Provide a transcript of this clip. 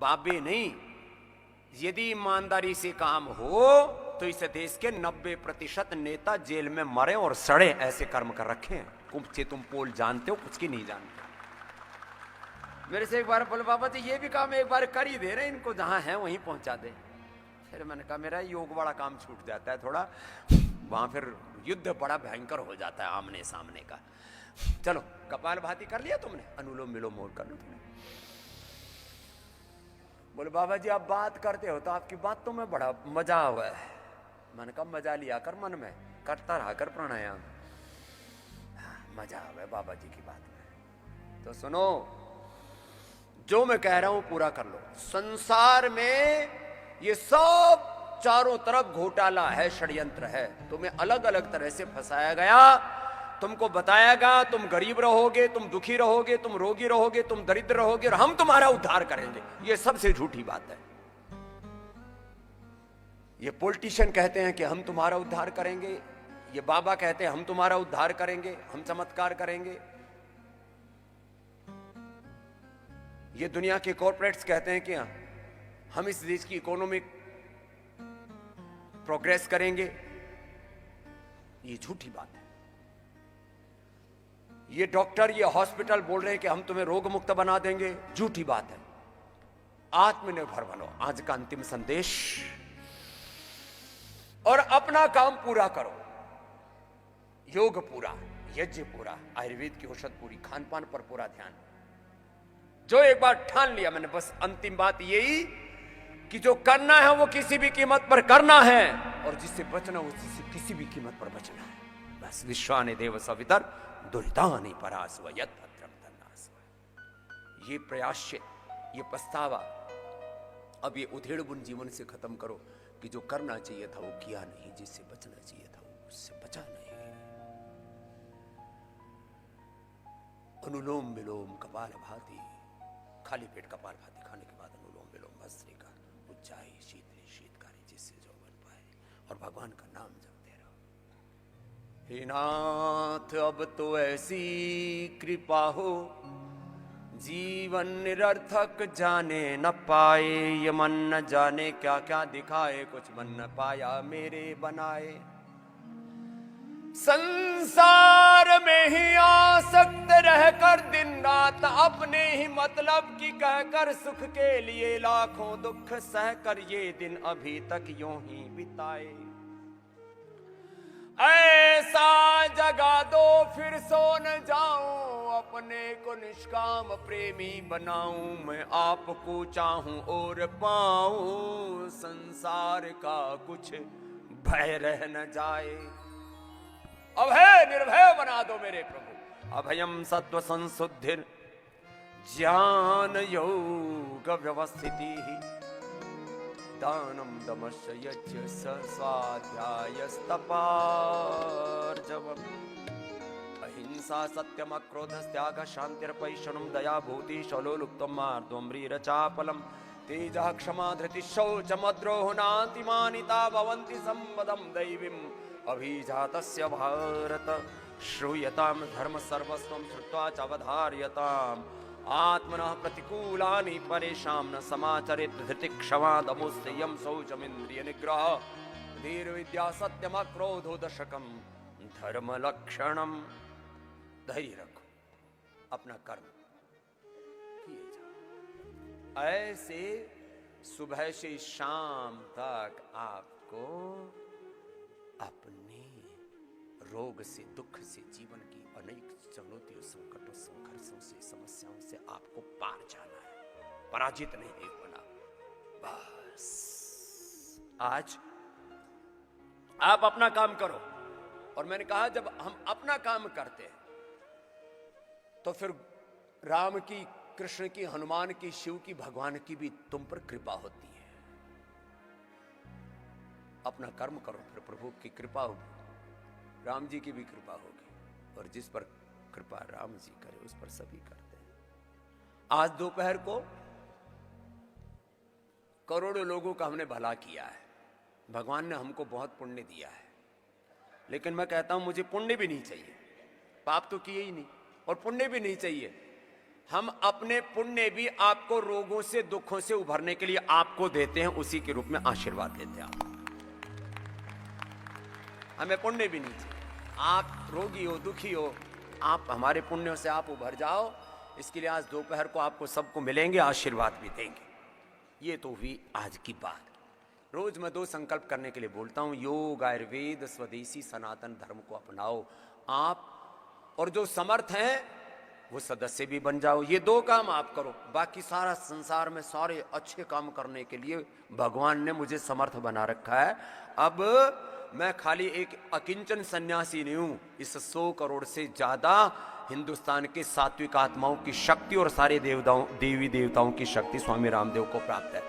बाबे नहीं। यदि ईमानदारी से काम हो तो इस देश के 90% नेता जेल में मरे और सड़े, ऐसे कर्म कर रखे हैं। कुछ तुम पोल जानते हो, कुछ की नहीं जानते। मेरे से एक बार बोले, बाबा जी ये भी काम एक बार कर ही दे रहे, इनको जहां है वहीं पहुंचा दे। फिर मैंने कहा मेरा योग वाला काम छूट जाता है थोड़ा, वहां फिर युद्ध बड़ा भयंकर हो जाता है आमने सामने का। चलो कपालभाति कर लिया तुमने, अनुलोम विलोम और कर लो तुमने। बोले बाबा जी आप बात करते हो तो आपकी बातों में बड़ा मजा हुआ है। मैंने कहा मजा लिया कर, मन में करता रहा कर प्राणायाम, मजा आवे बाबा जी की बात में। तो सुनो, जो मैं कह रहा हूं पूरा कर लो। संसार में ये सब चारों तरफ घोटाला है, षड्यंत्र है। तुम्हें अलग अलग तरह से फंसाया गया, तुमको बताया गया तुम गरीब रहोगे, तुम दुखी रहोगे, तुम रोगी रहोगे, तुम दरिद्र रहोगे और हम तुम्हारा उद्धार करेंगे। ये सबसे झूठी बात है। ये पॉलिटिशियन कहते हैं कि हम तुम्हारा उद्धार करेंगे, ये बाबा कहते हैं हम तुम्हारा उद्धार करेंगे, हम चमत्कार करेंगे। ये दुनिया के कॉर्पोरेट्स कहते हैं कि हम इस देश की इकोनॉमिक प्रोग्रेस करेंगे। ये झूठी बात है। ये डॉक्टर, ये हॉस्पिटल बोल रहे हैं कि हम तुम्हें रोग मुक्त बना देंगे, झूठी बात है। आत्मनिर्भर बनो, आज का अंतिम संदेश। और अपना काम पूरा करो, योग पूरा, यज्ञ पूरा, आयुर्वेद की औषध पूरी, खान पान पर पूरा ध्यान। जो एक बार ठान लिया मैंने, बस अंतिम बात यही कि जो करना है वो किसी भी कीमत पर करना है, और जिससे बचना उससे किसी भी कीमत पर बचना है। बस विश्वानि देव सवितर दुरितानि परास्व यत् भद्रं तन्नास्व। ये प्रयास, ये पछतावा अब ये उधेड़बुन जीवन से खत्म करो कि जो करना चाहिए था वो किया नहीं, जिससे बचना चाहिए था वो उससे बचा नहीं। अनुलोम विलोम कपालभाति, खाली पेट कपालभाति खाने के बाद अनुलोम विलोम भस्त्रिका, उज्जाई शीतली शीतकारी, जिससे जो बन पाए, और भगवान का नाम जपते रहो। हे नाथ अब तो ऐसी कृपा हो, जीवन निरर्थक जाने न पाए। ये मन न जाने क्या क्या दिखाए, कुछ मन न पाया मेरे बनाए। संसार में ही आसक्त रहकर दिन रात अपने ही मतलब की कहकर, सुख के लिए लाखों दुख सहकर ये दिन अभी तक यूं ही बिताए। ऐसा जगा दो फिर सो न जाऊं, अपने को निष्काम प्रेमी बनाऊं। मैं आपको चाहूं और पाऊं, संसार का कुछ भय रह न जाए। अभय निर्भय बना दो मेरे प्रभु। अभयम सत्व संशुद्धिर ज्ञान योग व्यवस्थिति, दानम दमश्च यज्ञ स्वाध्यायस्तपार्जवम्, अहिंसा सत्यम क्रोधस्त्याग शांतिर्पैशुनम दया भूति शौलोलुप्तम मार्दवम् वीरचापलम, तेजः क्षमा धृति शौचमद्रोह नातिमानिता भवन्ति संपदं दैवीम् अभिजातस्य भारत। श्रूयतां धर्म सर्वस्वं श्रुत्वा च अवधार्यताम्, आत्मनः प्रतिकूलानि परेषां न समाचरेत्। धृति क्षमा दमोस्तेयं शौचमिन्द्रिय निग्रह, धीर विद्या सत्यम क्रोधो दशकम धर्म लक्षणम। धैर्य रखो, अपना कर्म किए जाओ। ऐसे सुबह से शाम तक आपको अपने रोग से, दुख से, जीवन की अनेक चुनौतियों, संकटों, संघर्षों से, समस्याओं से आपको पार जाना है, पराजित नहीं होना। बस आज आप अपना काम करो। और मैंने कहा जब हम अपना काम करते हैं तो फिर राम की, कृष्ण की, हनुमान की, शिव की, भगवान की भी तुम पर कृपा होती है। अपना कर्म करो, फिर प्रभु की कृपा होगी, राम जी की भी कृपा होगी। और जिस पर कृपा राम जी करे उस पर सभी करते हैं। आज दोपहर को करोड़ों लोगों का हमने भला किया है, भगवान ने हमको बहुत पुण्य दिया है। लेकिन मैं कहता हूं मुझे पुण्य भी नहीं चाहिए, पाप तो किए ही नहीं, और पुण्य भी नहीं चाहिए। हम अपने पुण्य भी आपको रोगों से दुखों से उभरने के लिए आपको देते हैं, उसी के रूप में आशीर्वाद देते हैं आप। हमें पुण्य भी नहीं चाहिए, आप रोगी हो दुखी हो, आप हमारे पुण्यों से आप उभर जाओ। इसके लिए आज दोपहर को आपको सबको मिलेंगे, आशीर्वाद भी देंगे। ये तो हुई आज की बात। रोज मैं 2 संकल्प करने के लिए बोलता हूं, योग, आयुर्वेद, स्वदेशी सनातन धर्म को अपनाओ आप, और जो समर्थ हैं वो सदस्य भी बन जाओ। ये 2 काम आप करो, बाकी सारा संसार में सारे अच्छे काम करने के लिए भगवान ने मुझे समर्थ बना रखा है। अब मैं खाली एक अकिंचन सन्यासी नहीं हूं, इस 100 करोड़ से ज्यादा हिंदुस्तान के सात्विक आत्माओं की शक्ति और सारे देवी देवताओं की शक्ति स्वामी रामदेव को प्राप्त है।